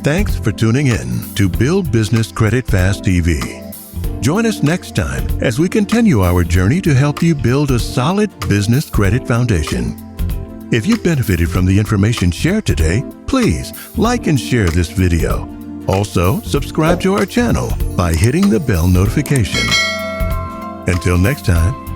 Thanks for tuning in to Build Business Credit Fast TV. Join us next time as we continue our journey to help you build a solid business credit foundation. If you benefited from the information shared today, please like and share this video. Also, subscribe to our channel by hitting the bell notification. Until next time,